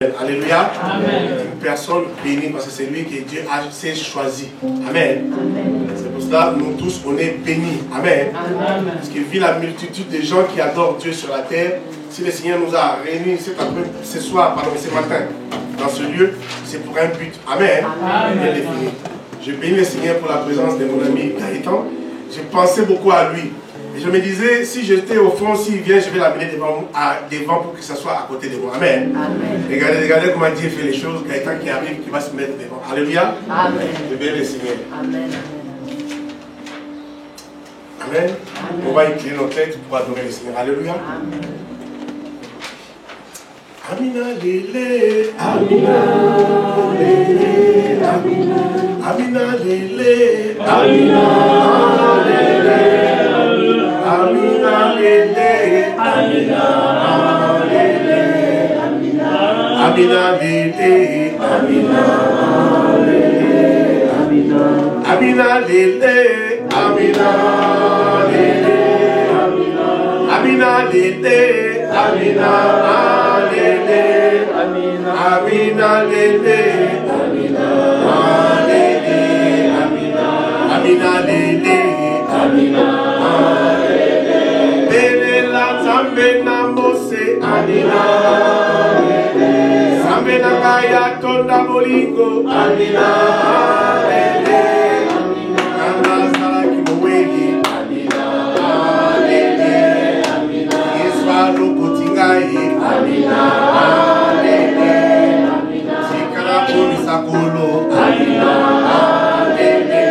Alléluia. Amen. Une personne bénie parce que c'est lui que Dieu s'est choisi. Amen. C'est pour cela que nous tous on est bénis. Amen. Amen. Parce que vu la multitude de gens qui adorent Dieu sur la terre, si le Seigneur nous a réunis ce soir, pardon, ce matin, dans ce lieu, c'est pour un but. Amen. Bien défini. Je bénis le Seigneur pour la présence de mon ami Gaëtan. J'ai pensé beaucoup à lui. Et je me disais, si j'étais au fond, s'il vient, je vais l'amener devant pour que ça soit à côté de moi. Amen. Amen. Regardez comment Dieu fait les choses. Gaëtan qui arrive, qui va se mettre devant. Alléluia. Amen. Je bénis le Seigneur. Amen. Amen. Amen. On va incliner nos têtes pour adorer le Seigneur. Alléluia. Amen. Amina lele, Amina lele, Amina, Amina lele, Amina lele, Amina lele, Amina lele, Amina lele, Amina lele, Amina lele, Amina lele, Amina lele, Amina. Amina lele, Amina lele, Amina lele, Amina lele, Bele la zambe na mose, Amina lele, zambe na kaya tonda bolingo, Amina lele, Amina sala kimoweni, Amina lele, Yeswa lokotingai, Amina. Sakolo, Amina, Alele,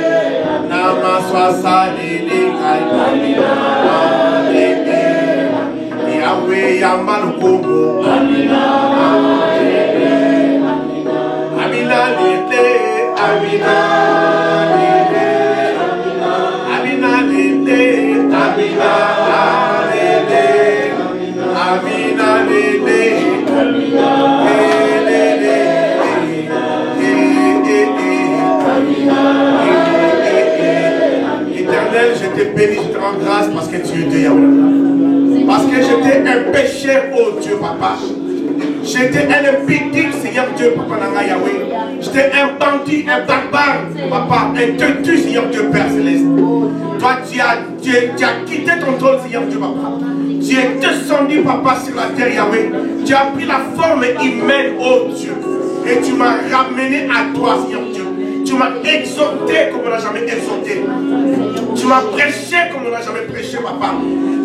Namaswa Salele, Amina, Alele, Yahweh Yamalukomo, Amina, Alele, Amina Lele, Amina Lele, Amina Lele, Amina Lele, Amina Lele, Amina. Éternel, je te bénis, je te rends grâce parce que tu es Dieu, Yahweh. Parce que j'étais un pécheur, oh Dieu, papa. J'étais un impédique, Seigneur Dieu, papa Nanga Yahweh. J'étais un bandit, un barbare, papa, un teutu, Seigneur Dieu, Père Céleste. Toi, tu as quitté ton trône, Seigneur Dieu, papa. Tu es descendu, papa, sur la terre, Yahweh. Tu as pris la forme humaine, oh Dieu. Et tu m'as ramené à toi, Seigneur Dieu. Tu m'as exalté comme on n'a jamais exalté. Tu m'as prêché comme on n'a jamais prêché, papa.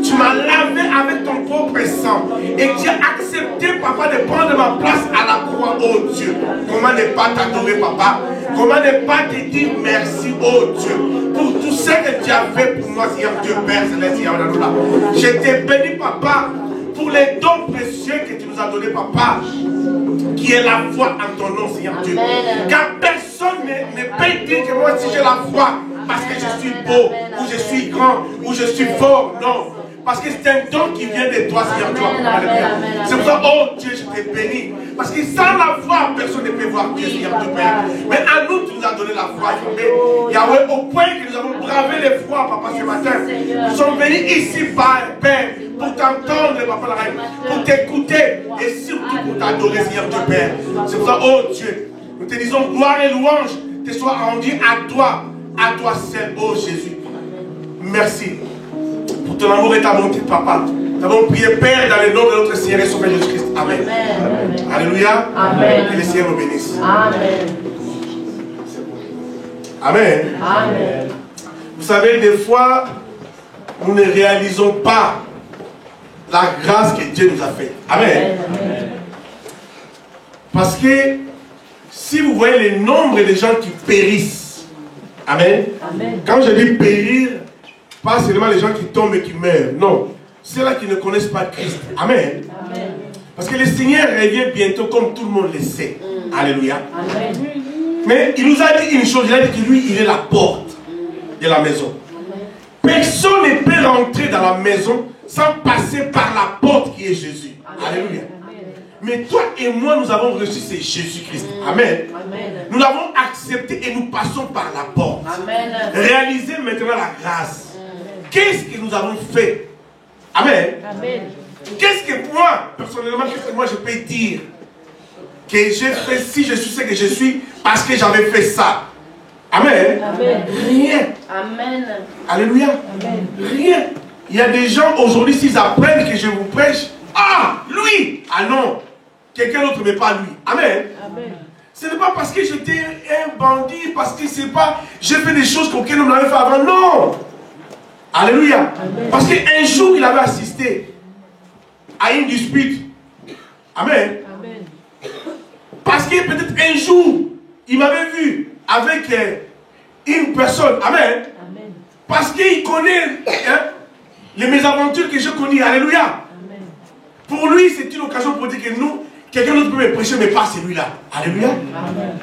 Tu m'as lavé avec ton propre sang. Et tu as accepté, papa, de prendre ma place à la croix, oh Dieu. Comment ne pas t'adorer, papa? Comment ne pas te dire merci, oh Dieu, pour tout ce que tu as fait pour moi, Seigneur Dieu, Père Céleste, je t'ai béni, papa, pour les dons précieux que tu nous as donnés, papa, qui est la foi en ton nom, Seigneur Dieu. Car personne ne peut dire que moi, si j'ai la foi, parce que je suis beau, ou je suis grand, ou je suis fort, non. Parce que c'est un don qui vient de toi, Seigneur Dieu. C'est pour ça, oh Dieu, je t'ai béni. Parce que sans la foi, personne ne peut voir Dieu, Seigneur Dieu, Père. Mais à nous, tu nous as donné la foi, Yahweh, au point que nous avons bravé les froids, papa, ce matin. Nous sommes venus ici, Père, pour t'entendre, papa, la reine, pour t'écouter et surtout pour t'adorer, Seigneur Dieu, Père. C'est pour ça, oh Dieu, nous te disons gloire et louange te soient rendues à toi seul, oh Jésus. Merci pour ton amour et ta bonté, papa. Nous avons prié, Père, dans le nom de notre Seigneur et Sauveur Jésus-Christ. Amen. Amen. Alléluia. Amen. Que le Seigneur nous bénisse. Amen. Amen. Amen. Vous savez, des fois, nous ne réalisons pas la grâce que Dieu nous a faite. Amen. Amen. Parce que si vous voyez le nombre de gens qui périssent, Amen. Amen. Quand je dis périr, pas seulement les gens qui tombent et qui meurent, non. Ceux-là qui ne connaissent pas Christ. Amen. Amen. Parce que le Seigneur revient bientôt comme tout le monde le sait. Alléluia. Amen. Mais il nous a dit une chose, il a dit que lui, il est la porte de la maison. Personne ne peut rentrer dans la maison sans passer par la porte qui est Jésus. Alléluia. Mais toi et moi, nous avons reçu c'est Jésus-Christ. Amen. Amen. Nous l'avons accepté et nous passons par la porte. Amen. Réalisez maintenant la grâce. Qu'est-ce que nous avons fait? Amen. Amen. Qu'est-ce que moi, personnellement, qu'est-ce que moi je peux dire? que j'ai fait, si je suis ce que je suis, parce que j'avais fait ça. Amen. Amen. Rien. Amen. Alléluia. Amen. Rien. Il y a des gens aujourd'hui, s'ils apprennent que je vous prêche, ah, lui. Ah non, quelqu'un d'autre, mais pas lui. Amen. Amen. Ce n'est pas parce que j'étais un bandit, parce que c'est pas, j'ai fait des choses qu'aucun homme n'avait fait avant. Non. Alléluia. Amen. Parce qu'un jour, il avait assisté à une dispute. Amen. Amen. Parce que peut-être un jour, il m'avait vu avec une personne. Amen. Amen. Parce qu'il connaît les mésaventures que je connais. Alléluia. Amen. Pour lui, c'est une occasion pour dire que nous, quelqu'un d'autre peut me prêcher, mais pas celui-là. Alléluia. Amen.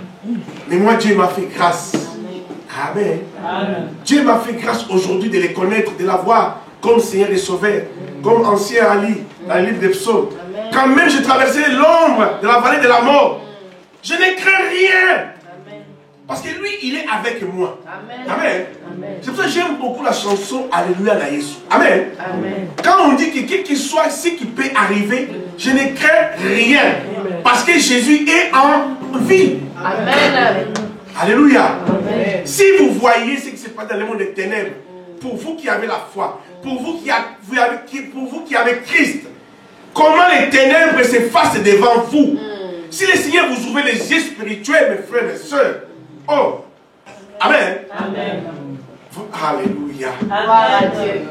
Mais moi, Dieu m'a fait grâce. Amen. Amen. Dieu m'a fait grâce aujourd'hui de les connaître, de l'avoir comme Seigneur et Sauveur, comme ancien Ali, dans le livre des psaumes. Amen. Quand même je traversais l'ombre de la vallée de la mort, je ne crains rien. Amen. Parce que lui, il est avec moi. Amen. Amen. Amen. C'est pour ça que j'aime beaucoup la chanson Alléluia na Yesu. Amen. Amen. Quand on dit que quel qu'il soit ce qui peut arriver, je ne crains rien. Amen. Parce que Jésus est en vie. Amen. Alléluia. Amen. Si vous voyez ce qui se passe dans le monde des ténèbres, pour vous qui avez la foi, pour vous qui avez Christ, comment les ténèbres s'effacent devant vous. Si le Seigneur vous ouvre les yeux spirituels, mes frères et sœurs, oh, amen. Amen. Alléluia. Gloire à Dieu.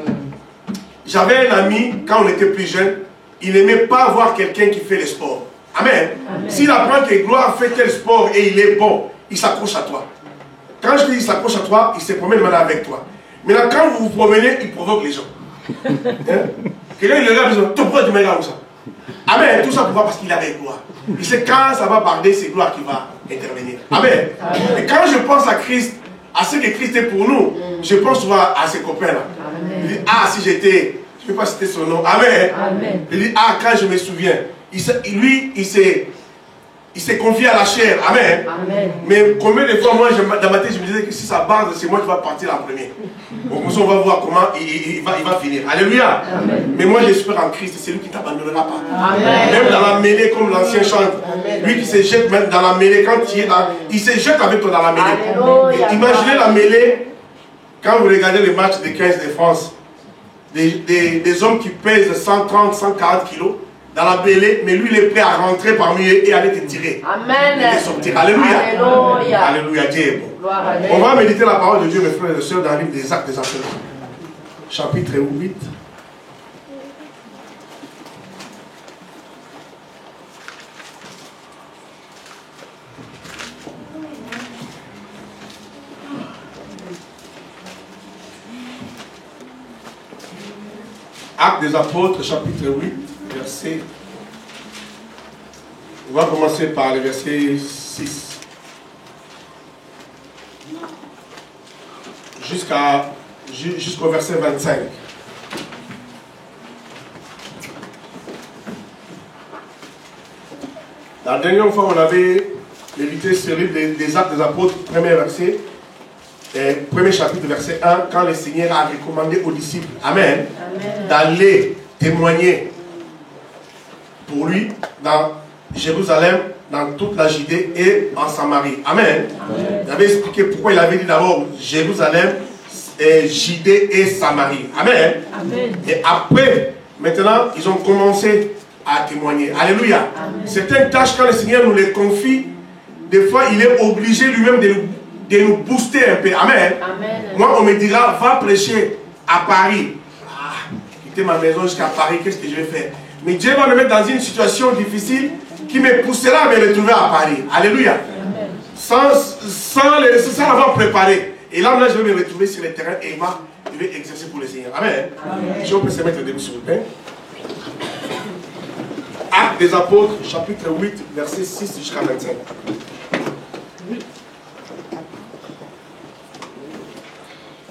J'avais un ami, quand on était plus jeune, il n'aimait pas voir quelqu'un qui fait le sport. Amen. S'il apprend que Gloire fait tel sport et il est bon, il s'accroche à toi. Quand je dis il s'accroche à toi, il se promène maintenant avec toi. Maintenant, quand vous vous promenez, il provoque les gens. Hein? Quelqu'un il regarde, il dit, pourquoi tu me regardes comme ça? Amen. Tout ça pourquoi? Parce qu'il est avec Gloire. Il sait quand ça va barder, c'est Gloire qui va intervenir. Amen. Et quand je pense à Christ, à ce que Christ est pour nous, je pense souvent à ses copains-là. Je dis, ah, si j'étais, je ne vais pas citer son nom. Amen. Amen. Je dis, ah, quand je me souviens, lui, il s'est confié à la chair. Amen. Amen. Mais combien de fois, moi, dans ma tête, je me disais que si ça barde, c'est moi qui va partir en premier. Donc, on va voir comment il va finir. Alléluia. Amen. Mais moi, j'espère en Christ, c'est lui qui ne t'abandonnera pas. Amen. Même dans la mêlée, comme l'ancien chante. Lui qui se jette même dans la mêlée, quand il est là, il se jette avec toi dans la mêlée. Alléluia. Imaginez la mêlée, quand vous regardez les matchs de 15 de France, des hommes qui pèsent 130, 140 kilos, dans la mêlée, mais lui il est prêt à rentrer parmi eux et aller te tirer. Amen. Et te sortir. Alléluia. Alléluia. Alléluia, Dieu est bon. Gloire à Dieu. On va méditer la parole de Dieu, mes frères et sœurs, dans le livre des Actes des Apôtres. Chapitre 8. Actes des Apôtres, chapitre 8, verset. On va commencer par le verset 6. Jusqu'au verset 25. La dernière fois, on avait médité ce livre des Actes des Apôtres, premier verset. Premier chapitre, verset 1, quand le Seigneur a recommandé aux disciples, Amen, d'aller témoigner pour lui dans Jérusalem, dans toute la Judée et en Samarie. Amen. Il avait expliqué pourquoi il avait dit d'abord Jérusalem, Judée et Samarie. Amen. Amen. Et après, maintenant, ils ont commencé à témoigner. Alléluia. C'est une tâche quand le Seigneur nous les confie. Des fois, il est obligé lui-même de nous booster un peu. Amen. Amen. Moi, on me dira, va prêcher à Paris. Ah, quitter ma maison jusqu'à Paris, qu'est-ce que je vais faire? Mais Dieu va me mettre dans une situation difficile qui me poussera à me retrouver à Paris. Alléluia. Amen. Sans l'avoir préparé. Et là, je vais me retrouver sur le terrain et je vais exercer pour le Seigneur. Amen. Amen. Si on peut se mettre debout, s'il vous plaît. Actes des Apôtres, chapitre 8, verset 6 jusqu'à 25.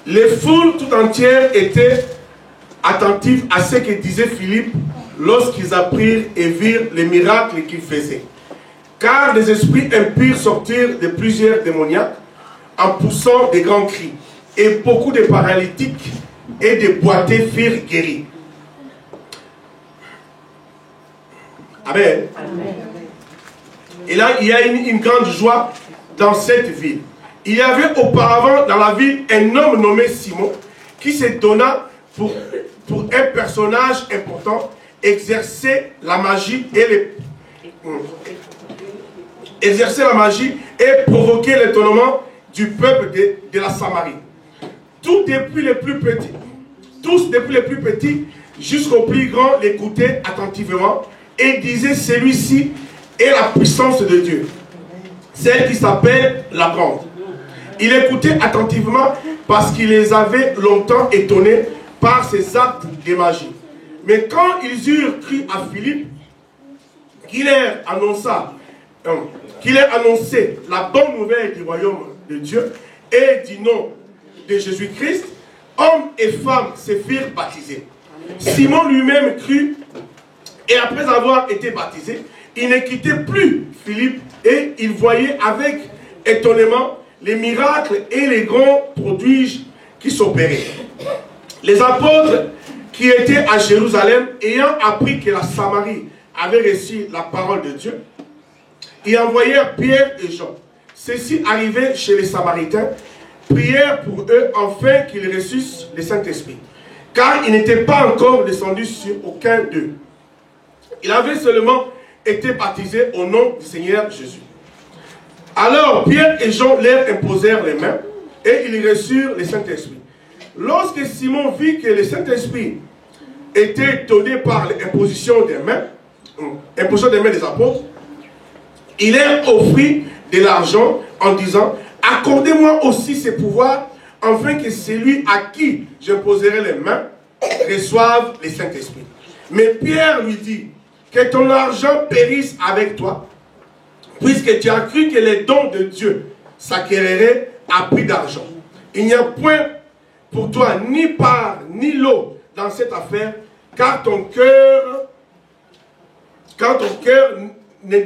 Les foules tout entières étaient attentives à ce que disait Philippe lorsqu'ils apprirent et virent les miracles qu'il faisait. Car des esprits impurs sortirent de plusieurs démoniaques en poussant des grands cris. Et beaucoup de paralytiques et de boiteux furent guéris. Amen. Amen. Et là, il y a une grande joie dans cette ville. Il y avait auparavant dans la ville un homme nommé Simon qui se donna pour un personnage important, exercer la magie et provoquer l'étonnement du peuple de la Samarie. Tous depuis les plus petits jusqu'aux plus grands l'écoutaient attentivement et disaient: celui-ci est la puissance de Dieu, celle qui s'appelle la grande. Il écoutait attentivement parce qu'il les avait longtemps étonnés par ses actes de magie. Mais quand ils eurent cru à Philippe, qu'il ait annoncé la bonne nouvelle du royaume de Dieu et du nom de Jésus-Christ, hommes et femmes se firent baptiser. Simon lui-même crut, et après avoir été baptisé, il ne quittait plus Philippe et il voyait avec étonnement les miracles et les grands prodiges qui s'opéraient. Les apôtres qui étaient à Jérusalem, ayant appris que la Samarie avait reçu la parole de Dieu, y envoyèrent Pierre et Jean. Ceux-ci arrivaient chez les Samaritains, prièrent pour eux afin qu'ils reçussent le Saint-Esprit, car ils n'étaient pas encore descendus sur aucun d'eux. Ils avaient seulement été baptisés au nom du Seigneur Jésus. Alors Pierre et Jean leur imposèrent les mains et ils reçurent le Saint-Esprit. Lorsque Simon vit que le Saint-Esprit était donné par l'imposition des mains des apôtres, il leur offrit de l'argent en disant: accordez-moi aussi ce pouvoir, afin que celui à qui j'imposerai les mains reçoive le Saint-Esprit. Mais Pierre lui dit: que ton argent périsse avec toi, puisque tu as cru que les dons de Dieu s'acquéreraient à prix d'argent. Il n'y a point pour toi ni part ni lot dans cette affaire, car ton cœur n'est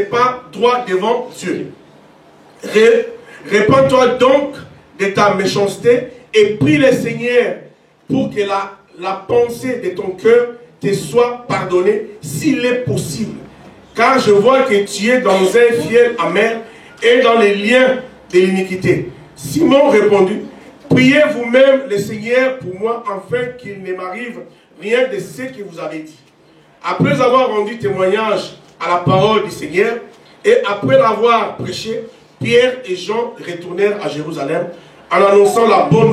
pas droit devant Dieu. Répands-toi donc de ta méchanceté et prie le Seigneur pour que la pensée de ton cœur te soit pardonnée s'il est possible. Car je vois que tu es dans un fiel amer et dans les liens de l'iniquité. Simon répondit: priez vous-même le Seigneur pour moi, afin qu'il ne m'arrive rien de ce que vous avez dit. Après avoir rendu témoignage à la parole du Seigneur et après l'avoir prêché, Pierre et Jean retournèrent à Jérusalem en annonçant la bonne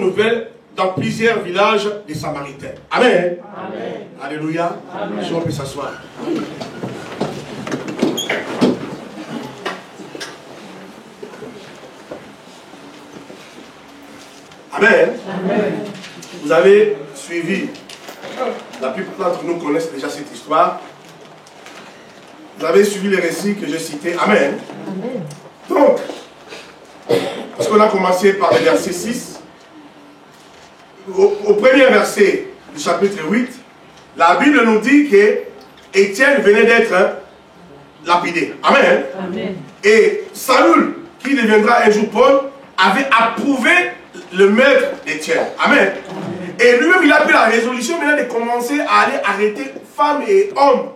nouvelle dans plusieurs villages des Samaritains. Amen. Amen. Alléluia. Amen. Je peux s'asseoir. Amen. Amen. Vous avez suivi, la plupart d'entre nous connaissent déjà cette histoire. Vous avez suivi les récits que j'ai cités. Amen. Amen. Donc, parce qu'on a commencé par le verset 6, au premier verset du chapitre 8, la Bible nous dit que Étienne venait d'être lapidé. Amen. Amen. Et Saül, qui deviendra un jour Paul, avait approuvé le maître d'Étienne. Amen. Et lui-même, il a pris la résolution maintenant de commencer à aller arrêter femmes et hommes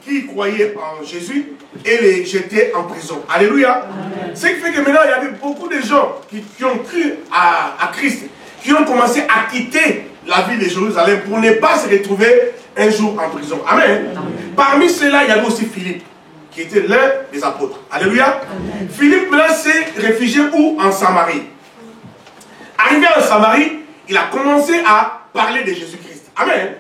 qui croyaient en Jésus et les jeter en prison. Alléluia. Amen. Ce qui fait que maintenant, il y avait beaucoup de gens qui ont cru à Christ, qui ont commencé à quitter la ville de Jérusalem pour ne pas se retrouver un jour en prison. Amen. Amen. Parmi ceux-là, il y avait aussi Philippe, qui était l'un des apôtres. Alléluia. Amen. Philippe, là, s'est réfugié où? En Samarie. Arrivé en Samarie, il a commencé à parler de Jésus-Christ. Amen. Amen.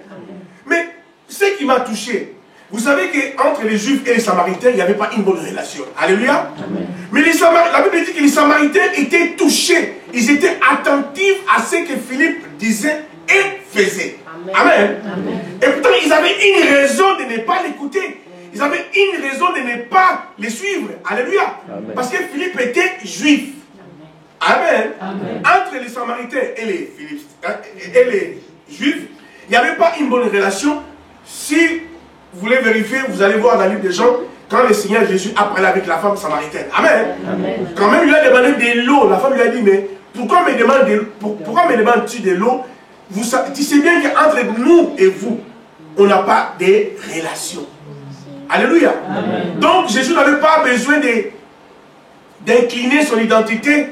Mais ce qui m'a touché, vous savez qu'entre les Juifs et les Samaritains, il n'y avait pas une bonne relation. Alléluia. Amen. Mais la Bible dit que les Samaritains étaient touchés. Ils étaient attentifs à ce que Philippe disait et faisait. Amen. Amen. Amen. Et pourtant, ils avaient une raison de ne pas l'écouter. Ils avaient une raison de ne pas les suivre. Alléluia. Amen. Parce que Philippe était juif. Amen. Amen. Entre les Samaritains et les Juifs, il n'y avait pas une bonne relation. Si vous voulez vérifier, vous allez voir dans le livre des gens, quand le Seigneur Jésus a parlé avec la femme samaritaine. Amen. Amen. Quand même, il lui a demandé de l'eau. La femme lui a dit: mais pourquoi me demandes-tu de l'eau? Tu sais bien qu'entre nous et vous, on n'a pas de relations. Alléluia. Amen. Donc Jésus n'avait pas besoin d'incliner son identité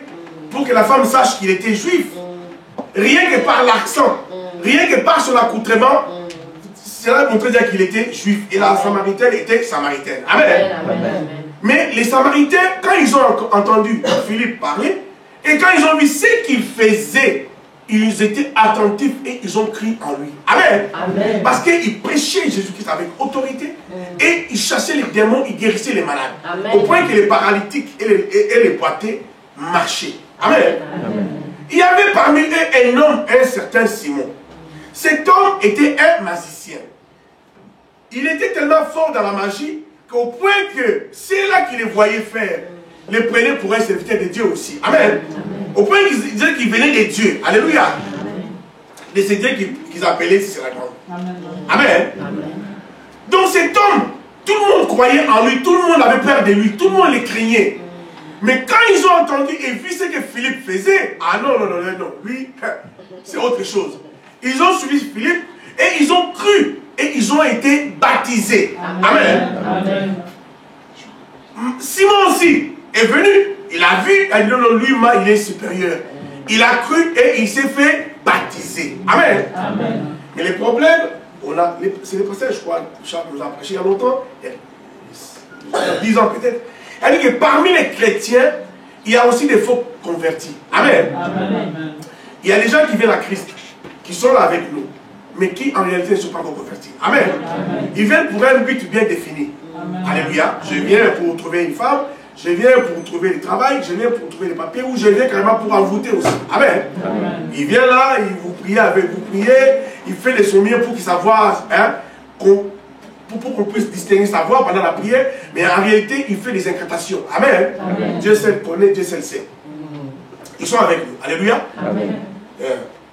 pour que la femme sache qu'il était juif. Rien que par l'accent, rien que par son accoutrement, cela montrait dire qu'il était juif. Et la Samaritaine était samaritaine. Amen. Amen. Mais les Samaritains, quand ils ont entendu Philippe parler, et quand ils ont vu ce qu'il faisait, ils étaient attentifs et ils ont crié en lui. Amen. Amen. Parce qu'il prêchait Jésus-Christ avec autorité et il chassait les démons, il guérissait les malades. Amen. Au point que les paralytiques et les boiteux marchaient. Amen. Amen. Il y avait parmi eux un homme, un certain Simon. Cet homme était un magicien. Il était tellement fort dans la magie qu'au point que ceux-là qui les voyaient faire les prenaient pour un serviteur de Dieu aussi. Amen. Amen. Au point qu'ils disaient qu'ils venaient des dieux. Alléluia. De ces dieux qu'ils appelaient Siracon. Amen. Amen. Amen. Donc cet homme, tout le monde croyait en lui, tout le monde avait peur de lui, tout le monde les craignait. Mais quand ils ont entendu et vu ce que Philippe faisait, ah non, non, non, non, non, lui, c'est autre chose. Ils ont suivi Philippe et ils ont cru et ils ont été baptisés. Amen. Amen. Simon aussi est venu, il a vu, il a dit non, non, lui, il est supérieur. Il a cru et il s'est fait baptiser. Amen. Amen. Mais les problèmes, c'est les passages, je crois, Charles nous a prêché il y a longtemps, il y a 10 ans peut-être. Il a dit que parmi les chrétiens, il y a aussi des faux convertis. Amen. Amen. Il y a des gens qui viennent à Christ, qui sont là avec nous, mais qui en réalité ne sont pas encore convertis. Amen. Amen. Ils viennent pour un but bien défini. Amen. Alléluia. Je viens pour trouver une femme, je viens pour trouver le travail, je viens pour trouver les papiers, ou je viens carrément pour envoûter aussi. Amen. Amen. Il vient là, il vous prie avec vous priez, il fait les sommiers pour qu'il savoir, hein, pour qu'on puisse distinguer sa voix pendant la prière, mais en réalité, il fait des incantations. Amen. Amen. Dieu seul connaît, Dieu seul sait. Ils sont avec nous. Alléluia. Amen.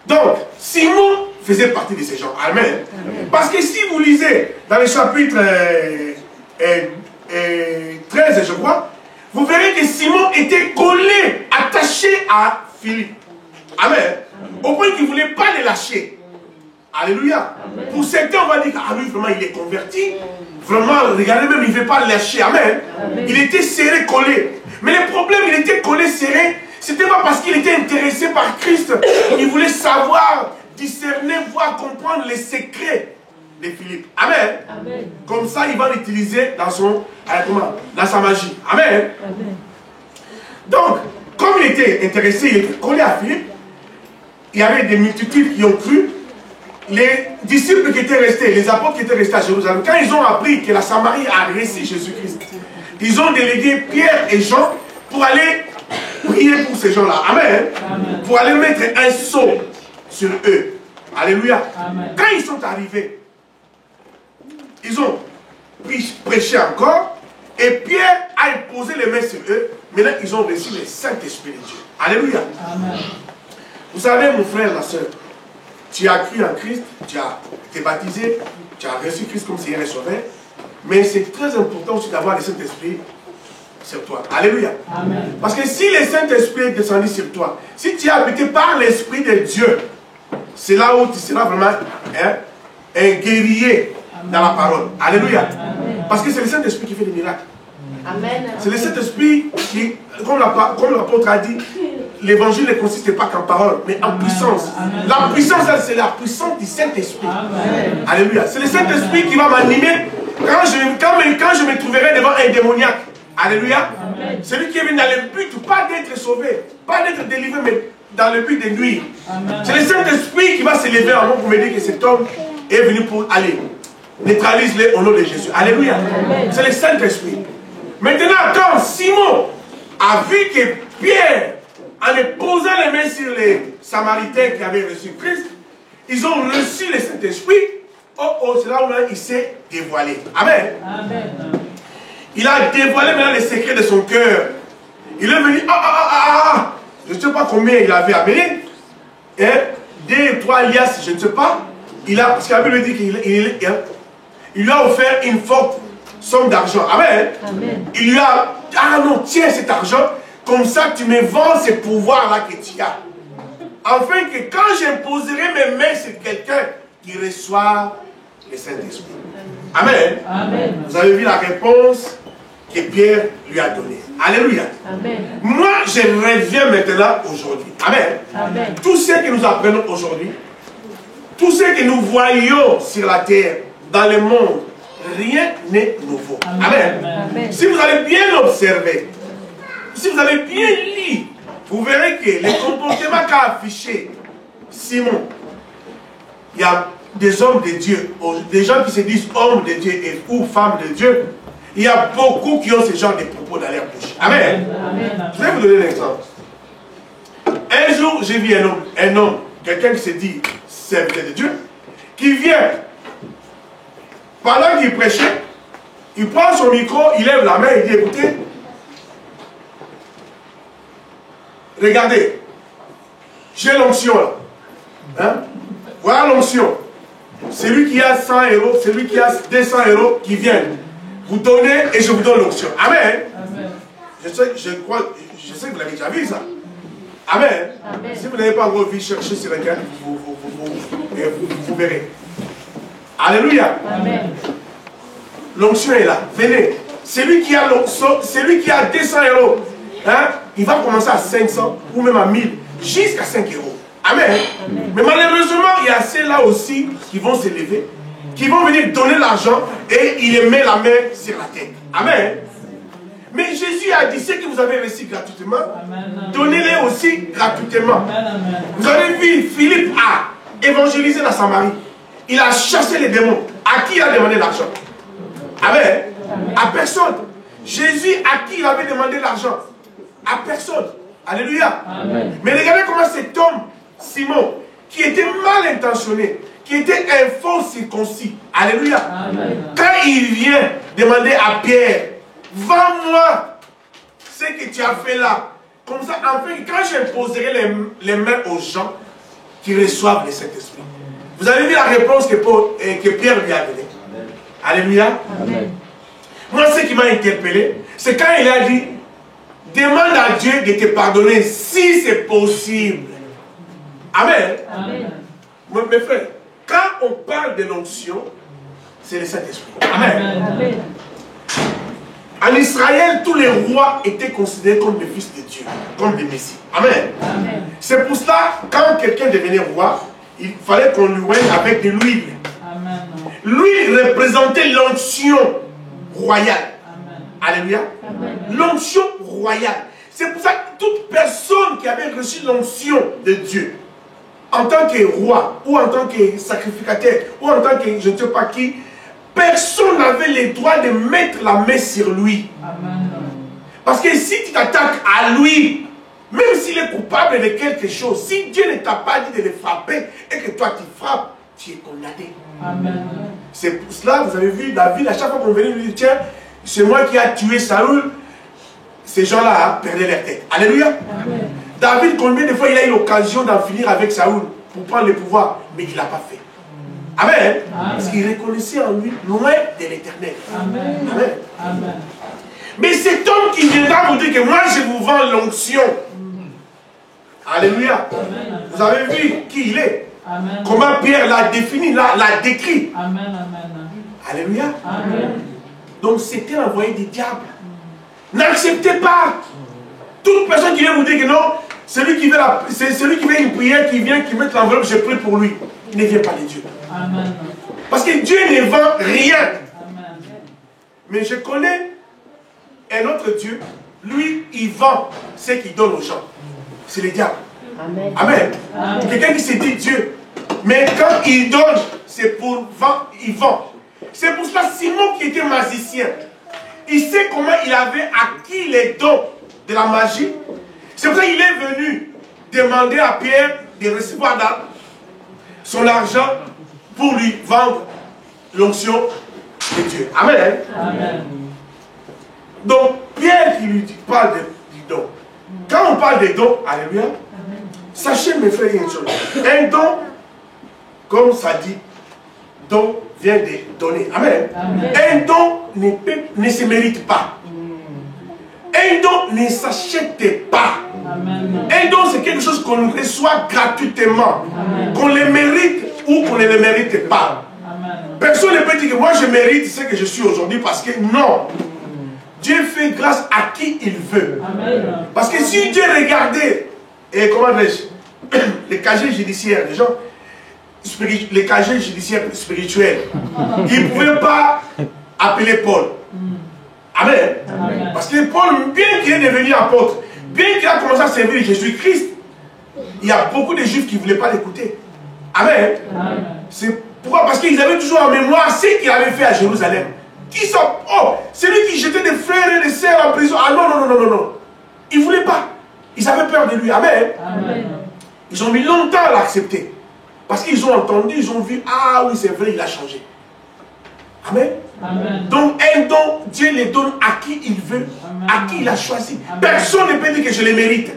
Donc, Simon faisait partie de ces gens. Amen. Amen. Parce que si vous lisez dans le chapitre 13, je crois, vous verrez que Simon était collé, attaché à Philippe. Amen. Au point qu'il ne voulait pas le lâcher. Alléluia. Amen. Pour certains, on va dire, ah lui, vraiment, il est converti. Vraiment, regardez même, il ne veut pas le lâcher. Amen. Amen. Il était serré, collé. Mais le problème, il était collé, serré. Ce n'était pas parce qu'il était intéressé par Christ. Il voulait savoir, discerner, voir, comprendre les secrets de Philippe. Amen. Amen. Comme ça, il va l'utiliser dans sa magie. Amen. Amen. Donc, comme il était intéressé, il était collé à Philippe, il y avait des multitudes qui ont cru. Les disciples qui étaient restés, les apôtres qui étaient restés à Jérusalem, quand ils ont appris que la Samarie a reçu Jésus-Christ, ils ont délégué Pierre et Jean pour aller prier pour ces gens-là. Amen. Amen. Pour aller mettre un sceau sur eux. Alléluia. Amen. Quand ils sont arrivés, ils ont prêché encore et Pierre a posé les mains sur eux. Maintenant, ils ont reçu le Saint-Esprit de Dieu. Alléluia. Amen. Vous savez, mon frère, ma soeur, tu as cru en Christ, tu as été baptisé, tu as reçu Christ comme Seigneur et Sauveur, mais c'est très important aussi d'avoir le Saint-Esprit sur toi. Alléluia. Amen. Parce que si le Saint-Esprit est descendu sur toi, si tu es habité par l'Esprit de Dieu, c'est là où tu seras vraiment un guerrier dans la parole. Alléluia. Amen. Parce que c'est le Saint-Esprit qui fait des miracles. C'est le Saint-Esprit qui, comme l'apôtre a dit, l'évangile ne consiste pas qu'en parole, mais en puissance. Amen. La puissance, c'est la puissance du Saint-Esprit. Alléluia. C'est le Saint-Esprit qui va m'animer quand je me trouverai devant un démoniaque. Alléluia. Celui qui est venu dans le but, pas d'être sauvé, pas d'être délivré, mais dans le but de nuire. C'est le Saint-Esprit qui va se lever en moi pour me dire que cet homme est venu pour aller. Neutralise-le au nom de Jésus. Alléluia. C'est le Saint-Esprit. Maintenant, quand Simon a vu que Pierre, en les posant les mains sur les Samaritains qui avaient reçu Christ, ils ont reçu le Saint-Esprit. Oh, c'est là où il s'est dévoilé. Amen. Amen. Il a dévoilé maintenant les secrets de son cœur. Il est venu, je ne sais pas combien il avait amené. 2, 3 liasses, je ne sais pas. Parce que la Bible dit qu'il lui a offert une forte somme d'argent. Amen. Amen. Il lui a dit, ah non, tiens cet argent, comme ça tu me vends ce pouvoir-là que tu as. Afin que quand j'imposerai mes mains sur quelqu'un, qui reçoit le Saint-Esprit. Amen. Amen. Vous avez vu la réponse que Pierre lui a donnée. Alléluia. Amen. Moi, je reviens maintenant aujourd'hui. Amen. Amen. Tout ce que nous apprenons aujourd'hui, tout ce que nous voyons sur la terre, dans le monde, rien n'est nouveau. Amen. Amen. Si vous allez bien observer, si vous allez bien lire, vous verrez que les comportements qu'a affiché Simon, il y a des hommes de Dieu, des gens qui se disent hommes de Dieu ou femmes de Dieu, il y a beaucoup qui ont ce genre de propos dans leur bouche. Amen. Amen. Je vais vous donner un exemple. Un jour, j'ai vu un homme, quelqu'un qui se dit serviteur de Dieu, qui vient, pendant qu'il prêchait, il prend son micro, il lève la main et dit, écoutez, regardez, j'ai l'onction là. Hein? Voilà l'onction. Celui qui a 100 euros, celui qui a 200 euros, qui vient vous donner et je vous donne l'onction. Amen. Amen. Je sais que vous l'avez déjà vu ça. Amen. Amen. Si vous n'avez pas encore vu, cherchez sur Internet, vous verrez. Alléluia. Amen. L'onction est là. Venez. Celui qui a 200 euros, hein, il va commencer à 500 ou même à 1000 jusqu'à 5 euros. Amen. Amen. Mais malheureusement, il y a ceux-là aussi qui vont se lever, qui vont venir donner l'argent et il met la main sur la tête. Amen. Mais Jésus a dit, ce que vous avez reçu gratuitement, donnez-les aussi gratuitement. Amen. Vous avez vu, Philippe a évangélisé la Samarie. Il a chassé les démons. À qui il a demandé l'argent? Amen. Amen. À personne. Jésus, à qui il avait demandé l'argent? À personne. Alléluia. Amen. Mais regardez comment cet homme, Simon, qui était mal intentionné, qui était un faux circoncis. Alléluia. Amen. Quand il vient demander à Pierre, vends-moi ce que tu as fait là. Comme ça, enfin, quand j'imposerai les mains aux gens qui reçoivent le Saint-Esprit. Vous avez vu la réponse que Pierre lui a donnée. Alléluia. Amen. Moi, ce qui m'a interpellé, c'est quand il a dit, demande à Dieu de te pardonner si c'est possible. Amen. Amen. Mes frères, quand on parle de l'onction, c'est le Saint-Esprit. Amen. Amen. En Israël, tous les rois étaient considérés comme des fils de Dieu, comme des messies. Amen. Amen. C'est pour cela, quand quelqu'un devenait roi, il fallait qu'on lui oigne avec de l'huile. Lui représentait l'onction royale. Amen. Alléluia. L'onction royale. C'est pour ça que toute personne qui avait reçu l'onction de Dieu, en tant que roi, ou en tant que sacrificateur, ou en tant que je ne sais pas qui, personne n'avait le droit de mettre la main sur lui. Amen. Parce que si tu t'attaques à lui, même s'il est coupable de quelque chose, si Dieu ne t'a pas dit de le frapper et que toi tu frappes, tu es condamné. Amen. C'est pour cela, vous avez vu, David, à chaque fois qu'on venait lui dire, tiens, c'est moi qui a tué Saoul, ces gens-là perdaient leur tête. Alléluia. Amen. David, combien de fois il a eu l'occasion d'en finir avec Saoul pour prendre le pouvoir, mais il ne l'a pas fait. Amen. Amen. Parce qu'il reconnaissait en lui loin de l'éternel. Amen. Amen. Amen. Mais cet homme qui viendra vous dire que moi je vous vends l'onction. Alléluia. Amen. Vous avez vu qui il est. Amen. Comment Pierre l'a défini, l'a décrit. Amen. Amen. Alléluia. Amen. Donc c'était l'envoyé du diable. N'acceptez pas. Toute personne qui vient vous dire que non, celui qui veut une prière, qui vient, qui met l'enveloppe, je prie pour lui. Il ne vient pas de Dieu. Amen. Parce que Dieu ne vend rien. Amen. Mais je connais un autre Dieu. Lui, il vend ce qu'il donne aux gens. C'est le diable. Amen. Amen. Amen. Quelqu'un qui se dit Dieu. Mais quand il donne, c'est pour vendre, il vend. C'est pour cela Simon qui était magicien. Il sait comment il avait acquis les dons de la magie. C'est pour ça qu'il est venu demander à Pierre de recevoir son argent pour lui vendre l'onction de Dieu. Amen. Amen. Donc Pierre qui lui parle du don. Quand on parle des dons, alléluia, sachez mes frères une chose. Un don, comme ça dit, don vient de donner. Amen. Amen. Un don ne se mérite pas. Un don ne s'achète pas. Amen. Un don, c'est quelque chose qu'on reçoit gratuitement. Qu'on le mérite ou qu'on ne le mérite pas. Amen. Personne ne peut dire que moi je mérite ce que je suis aujourd'hui parce que non. Dieu fait grâce à qui il veut. Amen. Parce que si Dieu regardait, et comment dirais-je, les casiers judiciaires, les gens, les casiers judiciaires spirituels, ils ne pouvaient pas appeler Paul. Amen. Amen. Parce que Paul, bien qu'il est devenu apôtre, bien qu'il a commencé à servir Jésus-Christ, il y a beaucoup de Juifs qui ne voulaient pas l'écouter. Amen. C'est pourquoi? Parce qu'ils avaient toujours en mémoire ce qu'il avait fait à Jérusalem. Qui sont, oh, c'est lui qui jetait des frères et des sœurs en prison. Ah non, non, non, non, non. Ils ne voulaient pas. Ils avaient peur de lui. Amen. Amen. Ils ont mis longtemps à l'accepter. Parce qu'ils ont entendu, ils ont vu, ah oui, c'est vrai, il a changé. Amen. Amen. Donc, un don, Dieu les donne à qui il veut, amen, à qui il a choisi. Amen. Personne ne peut dire que je les mérite.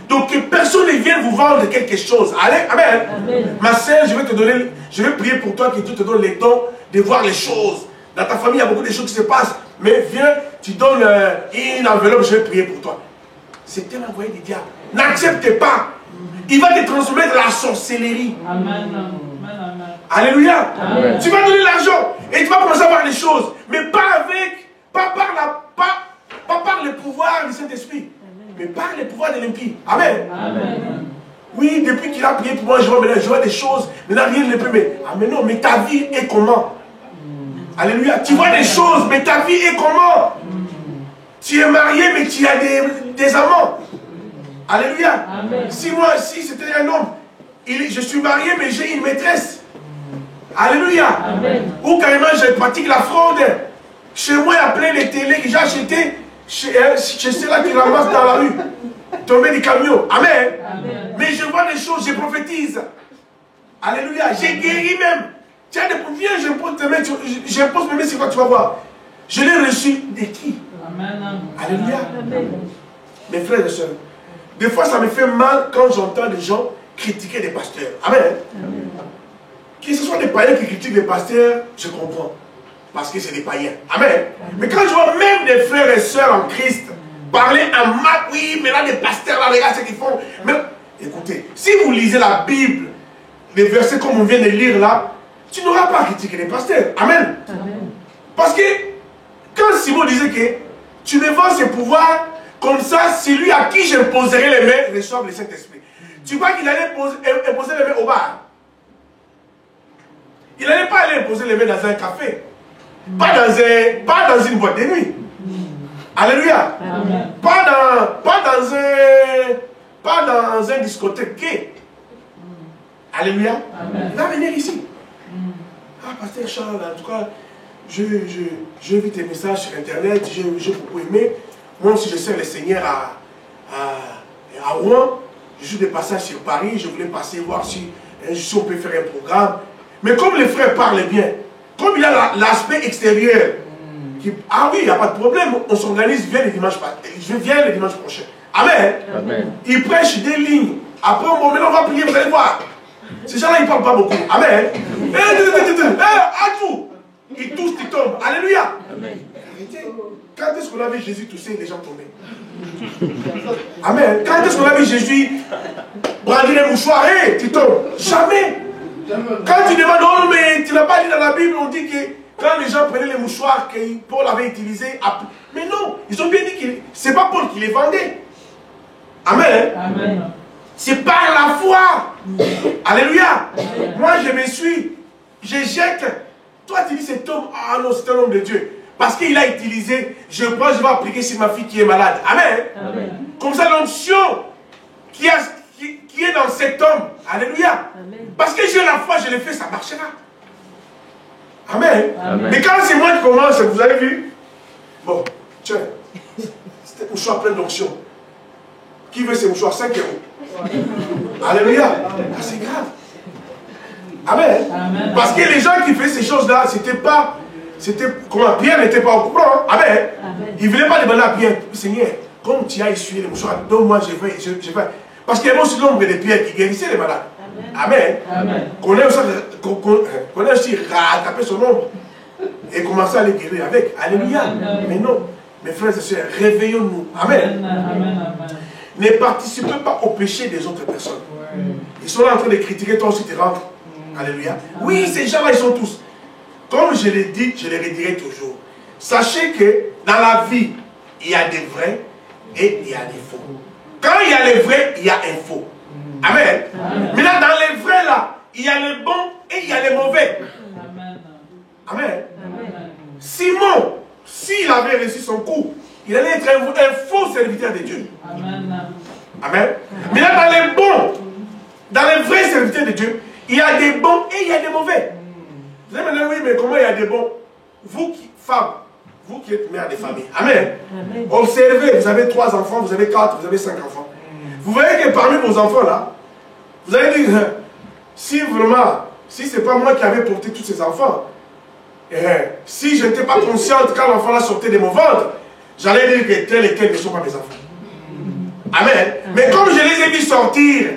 Donc, que personne ne vienne vous vendre quelque chose. Allez, amen. Amen. Ma sœur, je vais prier pour toi, que Dieu te donne les dons de voir les choses. Dans ta famille, il y a beaucoup de choses qui se passent. Mais viens, tu donnes une enveloppe, je vais prier pour toi. C'est un envoyé du diable. N'accepte pas. Il va te transmettre la sorcellerie. Amen. Amen. Alléluia. Amen. Tu vas donner l'argent et tu vas commencer à voir les choses. Mais pas par le pouvoir du Saint-Esprit. Mais par le pouvoir de l'impie. Amen. Amen. Oui, depuis qu'il a prié pour moi, je vois des choses. Maintenant, rien ne peut. Mais non, mais ta vie est comment? Alléluia. Tu vois des choses, mais ta vie est comment? Tu es marié, mais tu as des amants. Alléluia. Amen. Si c'était un homme, je suis marié, mais j'ai une maîtresse. Alléluia. Amen. Ou carrément, je pratique la fraude. Chez moi, il y a plein de télé que j'ai acheté chez ceux-là qui ramassent dans la rue. Tomber du camion. Amen. Amen. Mais je vois des choses, je prophétise. Alléluia. J'ai guéri même. Tiens, viens, j'impose mes mains sur quoi tu vas voir. Je l'ai reçu de qui? Amen. Alléluia. Amen. Mes frères et sœurs, des fois ça me fait mal quand j'entends des gens critiquer des pasteurs. Amen. Amen. Que ce soit des païens qui critiquent les pasteurs, je comprends. Parce que c'est des païens. Amen. Amen. Mais quand je vois même des frères et sœurs en Christ parler en mal, oui, mais là, les pasteurs, là, regarde ce qu'ils font. Mais, écoutez, si vous lisez la Bible, les versets comme on vient de lire là, tu n'auras pas à critiquer les pasteurs. Amen. Amen. Parce que, quand Simon disait que tu me vends ce pouvoir, comme ça, c'est lui à qui j'imposerai les mains, reçoit le Saint-Esprit. Tu crois qu'il allait imposer les mains au bar? Il n'allait pas aller imposer les mains dans un café. Pas dans une boîte de nuit. Alléluia. Amen. Pas dans un discothèque gay. Alléluia. Amen. Il va venir ici. Ah, pasteur Charles, en tout cas, j'ai vu tes messages sur Internet, j'ai beaucoup aimé. Moi aussi, je sers le Seigneur à Rouen. Je suis de passage sur Paris, je voulais passer voir si on peut faire un programme. Mais comme les frères parlent bien, comme il a l'aspect extérieur, ah oui, il n'y a pas de problème, on s'organise, viens le dimanche prochain. Amen. Amen. Il prêche des lignes. Après, maintenant on va prier, vous allez voir. Ces gens-là, ils ne parlent pas beaucoup. Amen. À tout. Ils toussent, ils tombent. Alléluia. Amen. Arrêtez. Quand est-ce qu'on a vu Jésus tousser, les gens tomber? Amen. Quand est-ce qu'on a vu Jésus brandir les mouchoirs, tu tombes? Jamais. Quand tu demandes, non, mais tu n'as pas lu dans la Bible, on dit que quand les gens prenaient les mouchoirs que Paul avait utilisés, mais non, ils ont bien dit que ce n'est pas Paul qui les vendait. Amen. Amen. C'est par la foi. Alléluia. Amen. Moi, je me suis, je jette. Toi, tu dis cet homme, ah non, c'est un homme de Dieu. Parce qu'il a utilisé, je crois que je vais appliquer sur ma fille qui est malade. Amen. Amen. Comme ça, l'onction qui est dans cet homme. Alléluia. Amen. Parce que j'ai la foi, je le fais, ça marchera. Amen. Amen. Mais quand c'est moi qui commence, vous avez vu? Bon, tiens, c'était un mouchoir plein d'onction. Qui veut ces mouchoirs? 5 €. Alléluia. Ah, c'est grave. Amen. Amen. Parce que les gens qui faisaient ces choses-là, comment Pierre n'était pas au courant. Amen. Amen. Il ne voulait pas demander à Pierre, Seigneur, comme tu as essuyé les mouchoirs, donc moi je vais. Parce qu'il y avait aussi l'ombre de Pierre qui guérissait les malades. Amen. Amen. Qu'on ait aussi rattrapé son ombre et commencer à les guérir avec. Alléluia. Amen. Mais non, mes frères et sœurs, réveillons-nous. Amen. Amen. Ne participez pas au péché des autres personnes. Ils sont là en train de critiquer, toi aussi tu rentres. Alléluia. Oui, ces gens-là, ils sont tous. comme je l'ai dit, je le redirai toujours. Sachez que dans la vie, il y a des vrais et il y a des faux. Quand il y a les vrais, il y a un faux. Amen. Mais là, dans les vrais, là, il y a les bons et il y a les mauvais. Amen. Simon, s'il avait réussi son coup, il allait être un faux serviteur de Dieu. Amen. Mais là, dans les bons, dans les vrais serviteurs de Dieu, il y a des bons et il y a des mauvais. Vous allez me dire, oui, mais comment il y a des bons? Vous qui, femmes, vous qui êtes mère de famille. Amen. Observez, vous avez 3 enfants, vous avez 4, vous avez 5 enfants. Vous voyez que parmi vos enfants là, vous allez dire, si vraiment, si ce n'est pas moi qui avais porté tous ces enfants, si je n'étais pas consciente quand l'enfant là sortait de mon ventre, j'allais dire que tels et tels ne sont pas mes enfants. Amen. Mais comme je les ai vus sortir,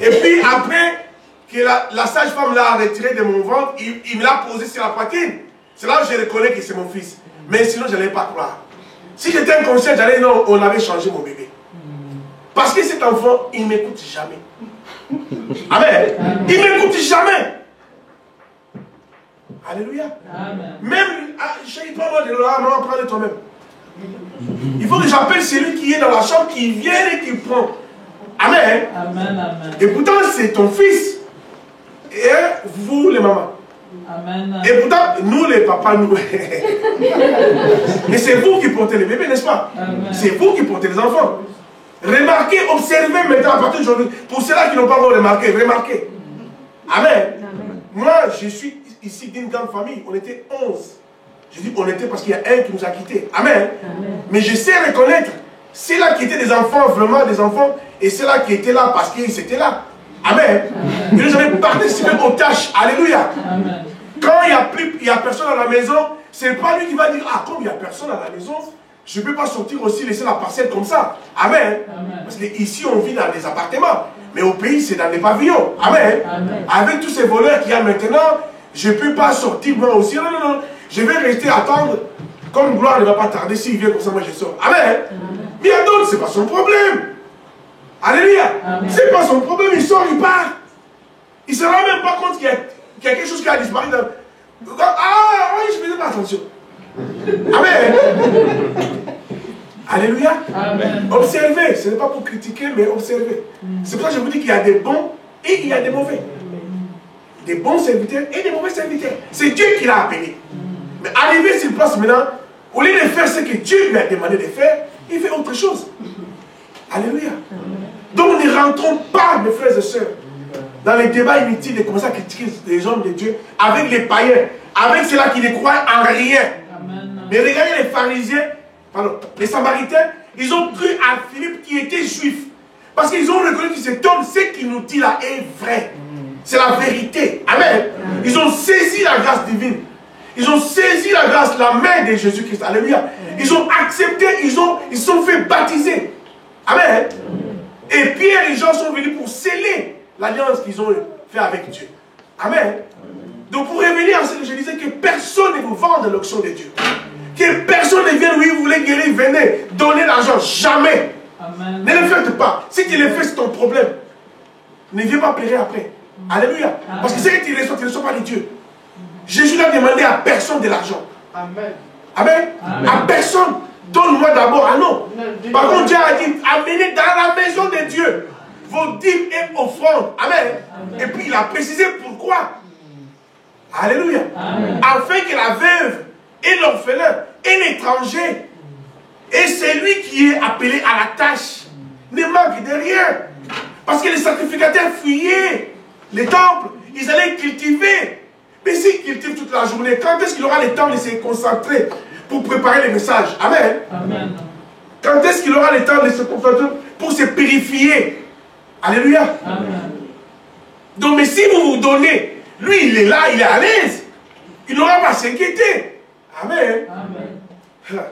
et puis après que la sage-femme l'a retiré de mon ventre, il me l'a posé sur la poitrine. C'est là où je reconnais que c'est mon fils. Mais sinon, je n'allais pas croire. Si j'étais inconscient, j'allais dire non, on avait changé mon bébé. Parce que cet enfant, il ne m'écoute jamais. Amen. Il ne m'écoute jamais. Alléluia. Amen. Même, je ne sais pas moi de là, maman, prends-le toi-même. Il faut que j'appelle celui qui est dans la chambre, qui vient et qui prend. Amen. Amen. Et pourtant, c'est ton fils. Et vous, les mamans. Amen. Et pourtant, nous, les papas, nous. Mais c'est vous qui portez les bébés, n'est-ce pas? C'est vous qui portez les enfants. Remarquez, observez maintenant à partir d'aujourd'hui. Pour ceux-là qui n'ont pas encore remarqué, remarquez. Amen. Moi, je suis ici d'une grande famille. On était 11. Je dis on était parce qu'il y a un qui nous a quittés. Amen. Mais je sais reconnaître ceux-là qui étaient des enfants, vraiment des enfants, et ceux-là qui étaient là parce qu'ils étaient là. Amen. Et nous avons participé aux tâches. Alléluia. Amen. Quand il y a personne à la maison, ce n'est pas lui qui va dire, ah, comme il n'y a personne à la maison, je ne peux pas sortir aussi, laisser la parcelle comme ça. Amen. Parce qu'ici, on vit dans des appartements. Mais au pays, c'est dans des pavillons. Amen. Avec tous ces voleurs qu'il y a maintenant, je ne peux pas sortir moi aussi. Non, non, non. Je vais rester attendre. Comme gloire ne va pas tarder, s'il vient comme ça, moi je sors. Amen. Mais il y a d'autres, ce n'est pas son problème. Alléluia. Ce n'est pas son problème, il sort, il part. Il ne se rend même pas compte qu'il y a quelque chose qui a disparu. Ah, oui, je ne faisais pas attention. Amen. Alléluia. Amen. Observez, ce n'est pas pour critiquer, mais observez. C'est pour ça que je vous dis qu'il y a des bons et il y a des mauvais. Des bons serviteurs et des mauvais serviteurs. C'est Dieu qui l'a appelé. Mais arrivé sur place maintenant, au lieu de faire ce que Dieu lui a demandé de faire, il fait autre chose. Alléluia. Donc ne rentrons pas, mes frères et sœurs, dans les débats inutiles de commencer à critiquer les hommes de Dieu avec les païens, avec ceux-là qui ne croient en rien. Mais regardez les pharisiens, pardon, les samaritains, ils ont cru à Philippe qui était juif. Parce qu'ils ont reconnu que cet homme, ce qu'il nous dit là est vrai. C'est la vérité. Amen. Ils ont saisi la grâce divine. Ils ont saisi la grâce, la main de Jésus-Christ. Alléluia. Ils ont accepté, ils sont fait baptiser. Amen. Et Pierre et Jean sont venus pour sceller l'alliance qu'ils ont fait avec Dieu. Amen. Donc pour revenir à ce que je disais, que personne ne vous vende l'onction de Dieu. Que personne ne vienne, oui, vous voulez guérir, venez, donnez l'argent. Jamais. Amen. Ne le faites pas. Si tu le fais, c'est ton problème. Ne viens pas pleurer après. Alléluia. Amen. Parce que ce que tu ne reçois pas de Dieu. Jésus n'a demandé à personne de l'argent. Amen. Amen. Amen. À personne. Donne-moi d'abord. Ah non. Par contre, Dieu a dit, amenez dans la maison de Dieu vos dîmes et offrandes. Amen. Amen. Et puis il a précisé pourquoi. Alléluia. Amen. Afin que la veuve et l'orphelin et l'étranger et celui qui est appelé à la tâche ne manque de rien. Parce que les sacrificateurs fuyaient les temples. Ils allaient cultiver. Mais s'ils cultivent toute la journée, quand est-ce qu'il aura le temps de se concentrer pour préparer les messages? Amen. Amen. Quand est-ce qu'il aura le temps de se concentrer pour se purifier? Alléluia. Amen. Donc, mais si vous vous donnez, lui, il est là, il est à l'aise. Il n'aura pas à s'inquiéter. Amen. Amen.